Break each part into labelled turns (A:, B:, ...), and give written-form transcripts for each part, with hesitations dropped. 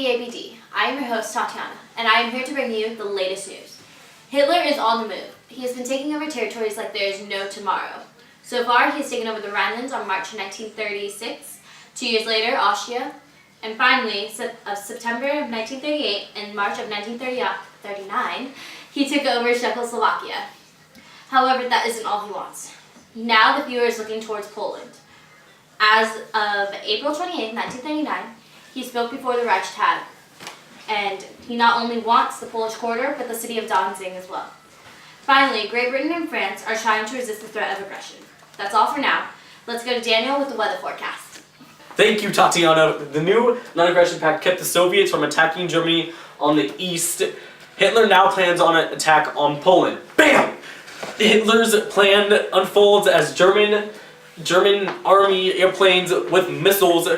A: TVABD. I am your host, Tatiana, and I am here to bring you the latest news. Hitler is on the move. He has been taking over territories like there is no tomorrow. So far, he has taken over the Rhinelands on March 1936, 2 years later, Austria, and finally, September of 1938 and March of 1939, he took over Czechoslovakia. However, that isn't all he wants. Now the viewer is looking towards Poland. As of April 28, 1939, he spoke before the Reichstag, and he not only wants the Polish quarter, but the city of Danzig as well. Finally, Great Britain and France are trying to resist the threat of aggression. That's all for now. Let's go to Daniel with the weather forecast.
B: Thank you, Tatiana. The new non-aggression pact kept the Soviets from attacking Germany on the east. Hitler now plans on an attack on Poland. Bam! Hitler's plan unfolds as German army airplanes with missiles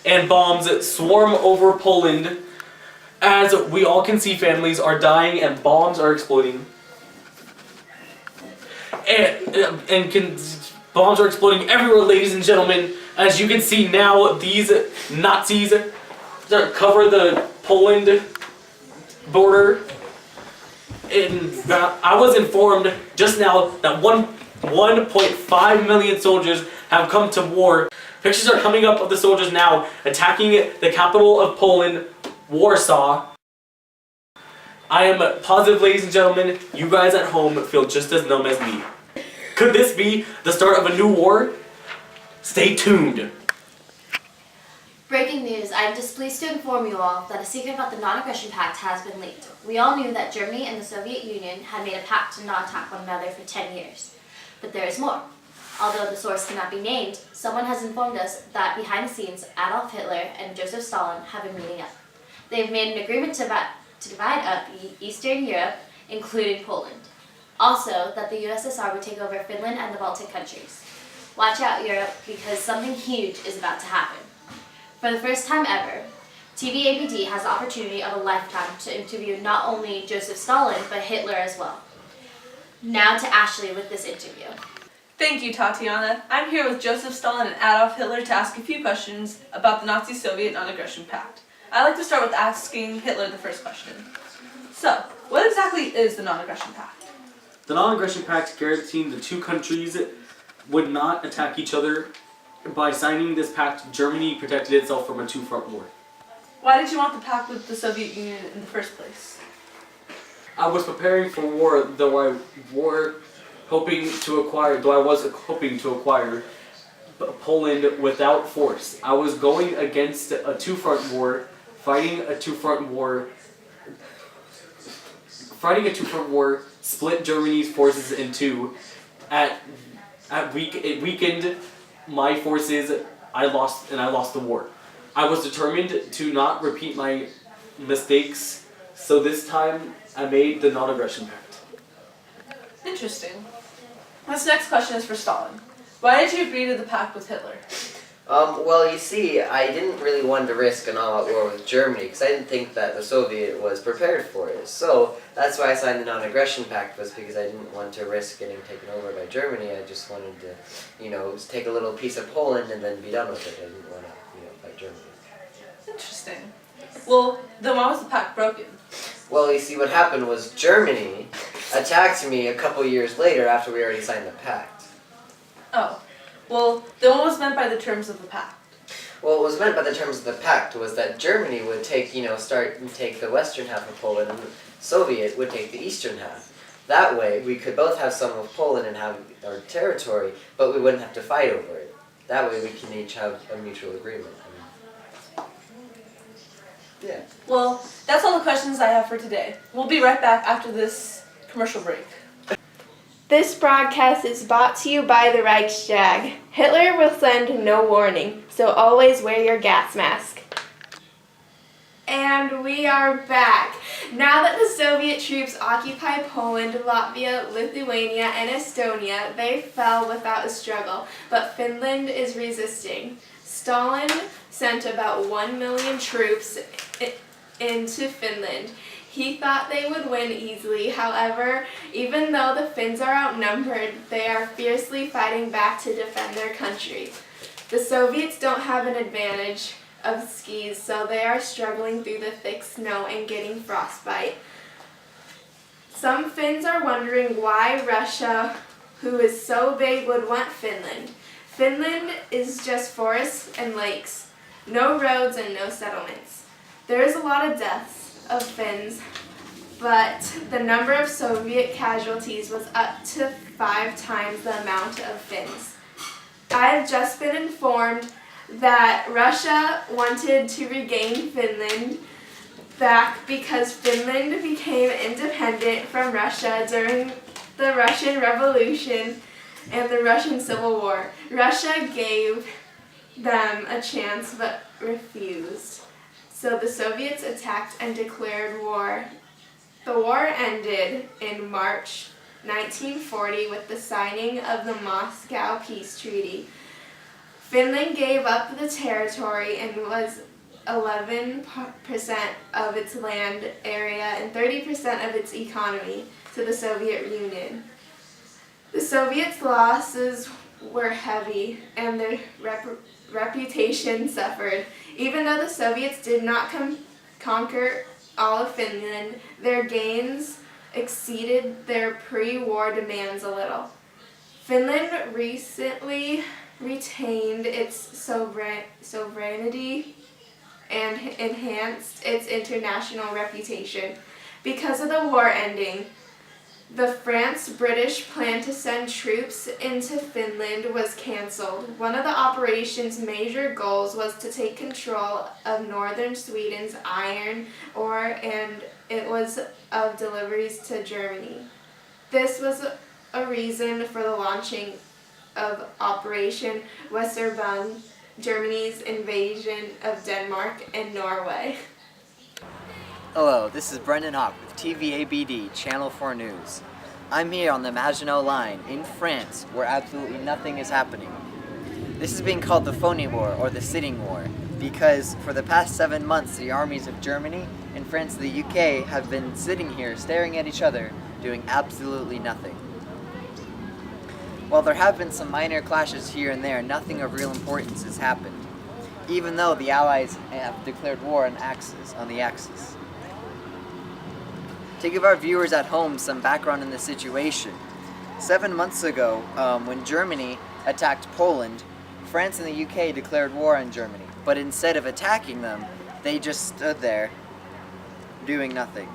B: and bombs swarm over Poland. As we all can see, families are dying and bombs are exploding. Bombs are exploding everywhere, ladies and gentlemen. As you can see now, these Nazis cover the Poland border. And I was informed just now that 1.5 million soldiers have come to war. Pictures are coming up of the soldiers now attacking the capital of Poland, Warsaw. I am positive, ladies and gentlemen, you guys at home feel just as numb as me. Could this be the start of a new war? Stay tuned.
A: Breaking news, I am displeased to inform you all that a secret about the Non-Aggression Pact has been leaked. We all knew that Germany and the Soviet Union had made a pact to not attack one another for 10 years. But there is more. Although the source cannot be named, someone has informed us that behind the scenes, Adolf Hitler and Joseph Stalin have been meeting up. They have made an agreement to divide up Eastern Europe, including Poland. Also, that the USSR would take over Finland and the Baltic countries. Watch out, Europe, because something huge is about to happen. For the first time ever, TVABD has the opportunity of a lifetime to interview not only Joseph Stalin, but Hitler as well. Now to Ashley with this interview.
C: Thank you, Tatiana. I'm here with Joseph Stalin and Adolf Hitler to ask a few questions about the Nazi-Soviet Non-Aggression Pact. I'd like to start with asking Hitler the first question. So, what exactly is the Non-Aggression Pact?
B: The Non-Aggression Pact guaranteed the two countries would not attack each other. By signing this pact, Germany protected itself from a two-front war.
C: Why did you want the pact with the Soviet Union in the first place?
B: I was preparing for war, though I was hoping to acquire Poland without force. I was going against a two-front war, fighting a two-front war, split Germany's forces in two. It weakened my forces. I lost the war. I was determined to not repeat my mistakes, so this time I made the Non-Aggression Pact.
C: Interesting. This next question is for Stalin. Why did you agree to the pact with Hitler?
D: Well, you see, I didn't really want to risk an all-out war with Germany because I didn't think that the Soviet was prepared for it. So that's why I signed the Non-Aggression Pact, was because I didn't want to risk getting taken over by Germany. I just wanted to, take a little piece of Poland and then be done with it. I didn't want to, fight Germany.
C: Interesting. Well, then why was the pact broken?
D: Well, you see, what happened was Germany attacked me a couple years later after we already signed the pact.
C: Oh. Well, then what was meant by the terms of the pact?
D: Well, what was meant by the terms of the pact was that Germany would take the western half of Poland, and the Soviet would take the eastern half. That way, we could both have some of Poland and have our territory, but we wouldn't have to fight over it. That way, we can each have a mutual agreement. Yeah.
C: Well, that's all the questions I have for today. We'll be right back after this commercial break.
E: This broadcast is brought to you by the Reichstag. Hitler will send no warning, so always wear your gas mask. And we are back. Now that the Soviet troops occupy Poland, Latvia, Lithuania, and Estonia, they fell without a struggle, but Finland is resisting. Stalin sent about 1 million troops into Finland. He thought they would win easily. However, even though the Finns are outnumbered, they are fiercely fighting back to defend their country. The Soviets don't have an advantage of skis, so they are struggling through the thick snow and getting frostbite. Some Finns are wondering why Russia, who is so big, would want Finland. Finland is just forests and lakes, no roads and no settlements. There is a lot of deaths of Finns, but the number of Soviet casualties was up to 5 times the amount of Finns. I have just been informed that Russia wanted to regain Finland back because Finland became independent from Russia during the Russian Revolution and the Russian Civil War. Russia gave them a chance but refused. So the Soviets attacked and declared war. The war ended in March 1940 with the signing of the Moscow Peace Treaty. Finland gave up the territory and was 11% of its land area and 30% of its economy to the Soviet Union. The Soviets' losses were heavy and their reputation suffered. Even though the Soviets did not conquer all of Finland, their gains exceeded their pre-war demands a little. Finland recently retained its sovereignty and enhanced its international reputation. Because of the war ending, the France-British plan to send troops into Finland was cancelled. One of the operation's major goals was to take control of northern Sweden's iron ore, and it was of deliveries to Germany. This was a reason for the launching of Operation Weserübung, Germany's invasion of Denmark and Norway.
F: Hello, this is Brendan Hawk with TVABD, Channel 4 News. I'm here on the Maginot Line in France, where absolutely nothing is happening. This is being called the phony war, or the sitting war, because for the past 7 months the armies of Germany and France and the UK have been sitting here staring at each other, doing absolutely nothing. While there have been some minor clashes here and there, nothing of real importance has happened, even though the Allies have declared war on the Axis. To give our viewers at home some background in the situation, 7 months ago, when Germany attacked Poland, France and the UK declared war on Germany, but instead of attacking them, they just stood there, doing nothing.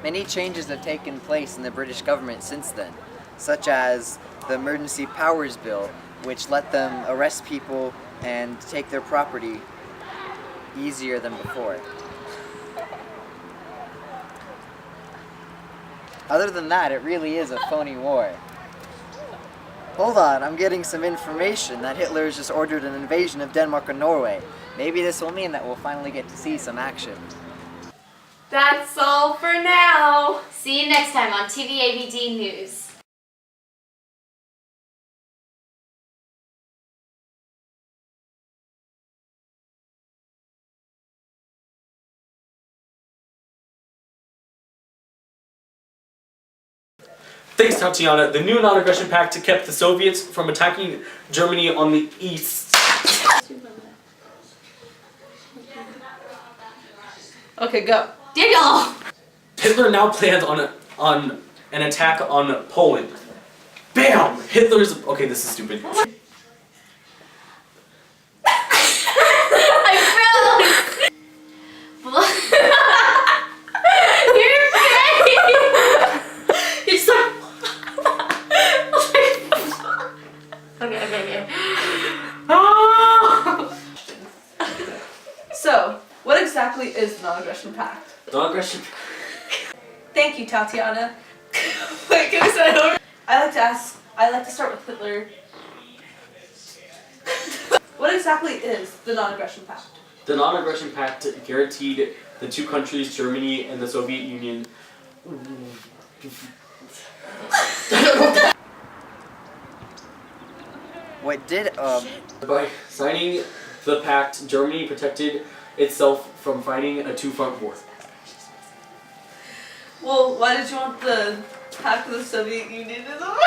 F: Many changes have taken place in the British government since then, such as the Emergency Powers Bill, which let them arrest people and take their property easier than before. Other than that, it really is a phony war. Hold on, I'm getting some information that Hitler has just ordered an invasion of Denmark and Norway. Maybe this will mean that we'll finally get to see some action.
E: That's all for now.
A: See you next time on TVABD News.
B: Thanks, Tatiana. The new non-aggression pact kept the Soviets from attacking Germany on the east.
C: Okay, go.
A: Daniel!
B: Hitler now plans on an attack on Poland. Bam! Hitler's... Okay, this is stupid.
A: I froze! Your face! You're just like... Okay.
B: Ah!
C: So, what exactly is the Non-Aggression Pact?
B: Non-aggression...
C: Thank you, Tatiana. Wait, can I start over? I like to start with Hitler. What exactly is the Non-Aggression Pact?
B: The non-aggression pact guaranteed the two countries, Germany and the Soviet Union,
F: What did,
B: by signing the pact, Germany protected itself from fighting a two-front war.
C: Well, why did you want the Pact of the Soviet Union in the war?